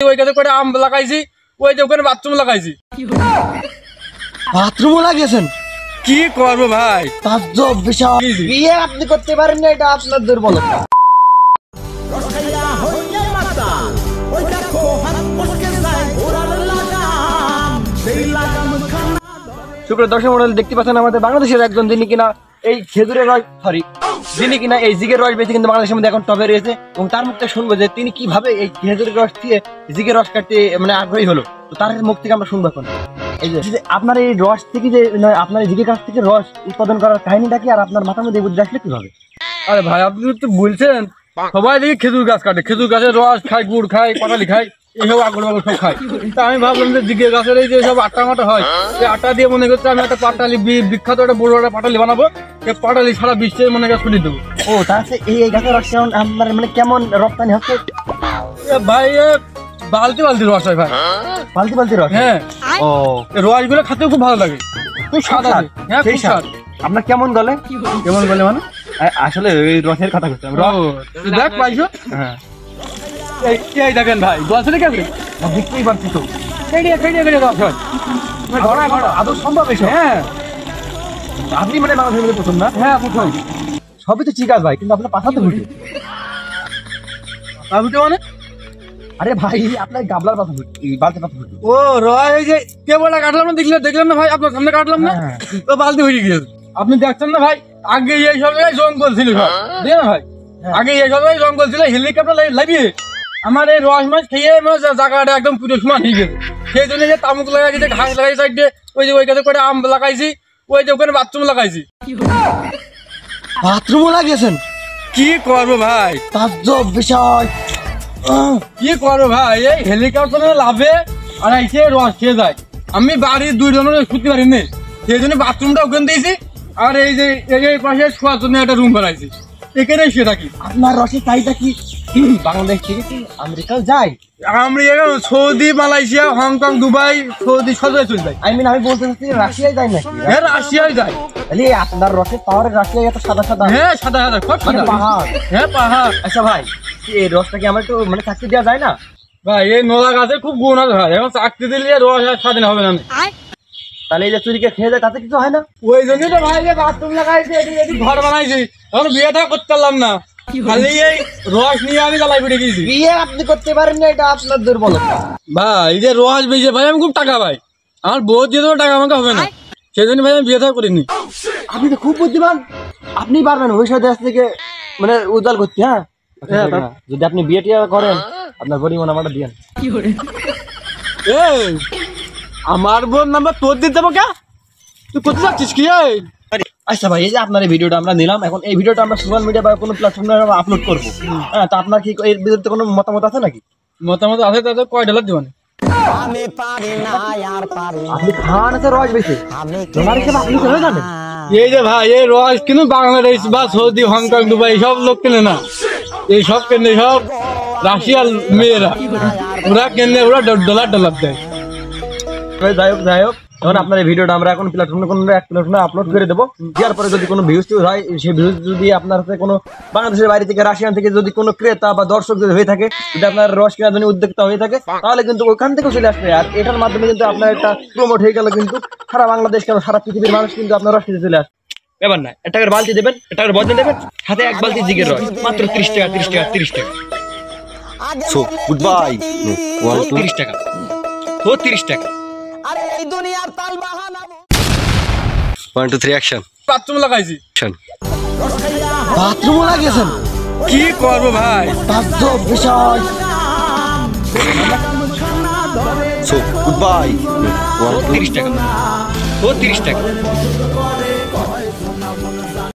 ওই গাছে করে আম লাগাইছি, ওই যে ওখানে বাথরুম লাগাইছি। বাথরুমও লাগিয়েছেন? কি করবো ভাই, তাজ্জব বিষয়। বিয়ে আপনি করতে পারেন না, এটা আপনার দুর্বলতা। সুপ্রিয় দর্শক মণ্ডলী, দেখতে পাচ্ছেন আমাদের বাংলাদেশের একজন যিনি কিনা এই খেজুরের রস যিনি কিনা এই জিগের রস বেঁচে কিন্তু বাংলাদেশের মধ্যে এখন টবে রয়েছে, এবং তার মুখ থেকে শুনবো যে তিনি কিভাবে এই খেজুরের রস দিয়ে জিগের রস কাটতে মানে আগ্রহী হলো। তো তার মুখ থেকে আমরা শুনবো এখন। এই যে আপনার এই রস থেকে যে আপনার এই জিগের গাছ থেকে রস উৎপাদন করার কাহিনীটা কি, আর আপনার মাথার মধ্যে বুদ্ধি আসলে কিভাবে? আরে ভাই আপনি তো বলছেন সবাই দেখি খেজুর গাছ কাটে, খেজুর গাছের রস খায়, গুড় খায়, পাটালি খায়, এইসব আগল বাগল সব খায়। তা আমি ভাবলাম যে জিগে গাছের এই যে সব আটা মাটা হয়, সেই আটা দিয়ে মনে করছে আমি একটা পাটালি বিখ্যাত একটা বড় একটা পাটালি বানাবো, সেই পাটালি সারা বিশ্বে মনে করে ছড়িয়ে দেবো। ও তাহলে এই গাছের রস কেমন আপনার মানে কেমন রপ্তানি হচ্ছে? ভাই বালতি বালতি রস হয় ভাই, বালতি বালতি রস? হ্যাঁ। ও রস গুলো খেতে খুব ভালো লাগে, খুব স্বাদ আছে। হ্যাঁ খুব স্বাদ। আপনার কেমন গলে? কেমন গলে মানে আসলে এই রসের কথা বলছি দেখ পাইছো। হ্যাঁ এই দেখেন ভাই গলছে না কেমন, দেখতেই পাচ্ছি তো। আদৌ সম্ভব এসব? হ্যাঁ আপনি মানে মানুষের মধ্যে প্রথম না? হ্যাঁ প্রথম। সবই তো ঠিক আছে ভাই, কিন্তু আপনার পাশা তো ভুটে। মানে আরে ভাই আপনার গাবলার পাশা ভুটে, বালতি পাশা ভুটে। ও রয় এই যে কেবলটা কাটলাম না, দেখলেন না ভাই, আপনার সামনে কাটলাম না, তো বালতি হয়ে গিয়েছে। আপনি দেখছেন না ভাই, আগে এই সব জায়গায় জঙ্গল ছিল সব, বুঝলেন ভাই? আগে এই সব জায়গায় জঙ্গল ছিল, হেলিকপ্টার লাগিয়ে আমার এই রস মাছ খেয়ে জায়গাটা একদম পুরো সমান হয়ে গেছে। সেই জন্য যে তামুক লাগাইছি, ঘাস লাগাইছি সাইডে, ওই যে ওই গাছে করে আম লাগাইছি, ওই যে ওখানে বাথরুম লাগাইছি। বাথরুমও লাগিয়েছেন? কি করবো ভাই, তাজ্জব বিষয়। কি করবো ভাই, এই হেলিকপ্টারে লাভে আর এসে রস খেয়ে যায়। আমি বাড়ির 2 জনের শুতে পারিনি, সেই জন্য বাথরুমটা ওখানে দিয়েছি, আর এই যে এই পাশে শোয়ার জন্য একটা রুম বানাইছি, এখানে শুয়ে থাকি। আপনার রসের চাহিদা কি বাংলাদেশ থেকে কি আমেরিকাও যায়? America, Saudi, Malaysia, Hong Kong, Dubai, Saudi সব জায়গায় চলে যায়। আমি বলতে চাচ্ছি রাশিয়ায় যায় নাকি? হ্যাঁ রাশিয়ায় যায়। তাহলে আপনার রসের পাওয়ারে রাশিয়ায় এত সাদা সাদা? হ্যাঁ সাদা সাদা, খুব সাদা পাহাড়। হ্যাঁ পাহাড়। আচ্ছা ভাই, এই রসটা কি আমার একটু মানে চাকরি দেওয়া যায় না? ভাই এই নোলা গাছে খুব গুণ আছে ভাই, এখন চাকরি দিলে রস আর স্বাধীন হবে না। তাহলে এই যে চুরিকে খেয়ে যায় তাতে কিছু হয় না? ওই জন্যই তো ভাই যে বাথরুম লাগাইছি, এটি ঘর বানাইছি, এখন বিয়েটা করতে পারলাম না, খালি এই রস নিয়ে আমি জ্বালাই পড়ে গেছি। বিয়ে আপনি করতে পারেন না, এটা আপনার দুর্বলতা। ভাই এই যে রস বেজে ভাই আমি খুব টাকা ভাই, আমার বউ দিয়ে দেবো, টাকা আমাকে হবে না, সেই জন্য ভাই আমি বিয়ে থাকা করিনি। আপনি তো খুব বুদ্ধিমান, আপনি পারবেন ভবিষ্যৎ দেশ থেকে মানে উজ্জ্বল করতে। হ্যাঁ যদি আপনি বিয়ে টিয়া করেন, আপনার পরিমাণ আমাদের দিয়েন। এই আমার বোন নাম্বার তোর দিতে দেবো কে, তুই করতে যাচ্ছিস কি? আচ্ছা ভাই, এই যে আপনার এই ভিডিওটা আমরা নিলাম, এখন এই ভিডিওটা আমরা সোশ্যাল মিডিয়া বা কোনো প্ল্যাটফর্মে আপলোড করবো। হ্যাঁ, তো আপনার কি এর বিরুদ্ধে কোনো মতামত আছে নাকি? মতামত আছে, তাদের কয় ডলার দিবেন? আপনি খান আছে রস বেশি, ডলার হিসেবে আপনি কেন জানেন? এই যে ভাই এই রস কিন্তু বাংলাদেশ বা সৌদি, হংকং, দুবাই সব লোক কেনে না, এই সব কেনে সব রাশিয়ার মেয়েরা, ওরা কেনে, ওরা ডলার দেয়। যাই হোক এখন আপনার এই ভিডিওটা আমরা এখন প্ল্যাটফর্মে আপলোড করে দেবো। দেওয়ার পরে যদি কোনো ভিউজ হয়, সেই ভিউজ যদি আপনার হাতে কোনো বাংলাদেশের বাইরে থেকে, রাশিয়ান থেকে যদি কোনো ক্রেতা বা দর্শক যদি হয়ে থাকে, যদি আপনার রস কেনার জন্য উদ্যোক্তা হয়ে থাকে, তাহলে কিন্তু ওখান থেকেও চলে আসবে। আর এটার মাধ্যমে কিন্তু আপনার একটা প্রমোট হয়ে গেল, কিন্তু সারা বাংলাদেশ কেন সারা পৃথিবীর মানুষ কিন্তু আপনার রস খেতে চলে আসবে। এবার না, 1 টাকার বালতি দেবেন, 1 টাকার বদলে দেবেন, সাথে 1 বালতি জিগের রস, মাত্র 30 টাকা, 30 টাকা, 30 টাকা। So good bye. 30 টাকা, তো 30 টাকা। আরে এই দুনিয়ার তাল বাহানা। 1 2 3 অ্যাকশন। বাথরুম লাগাইছি। বাথরুমও লাগিয়েছেন? কি করবো ভাই, তাজ্জব বিষয়। So good bye. 30 টাকা, তো 30 টাকা।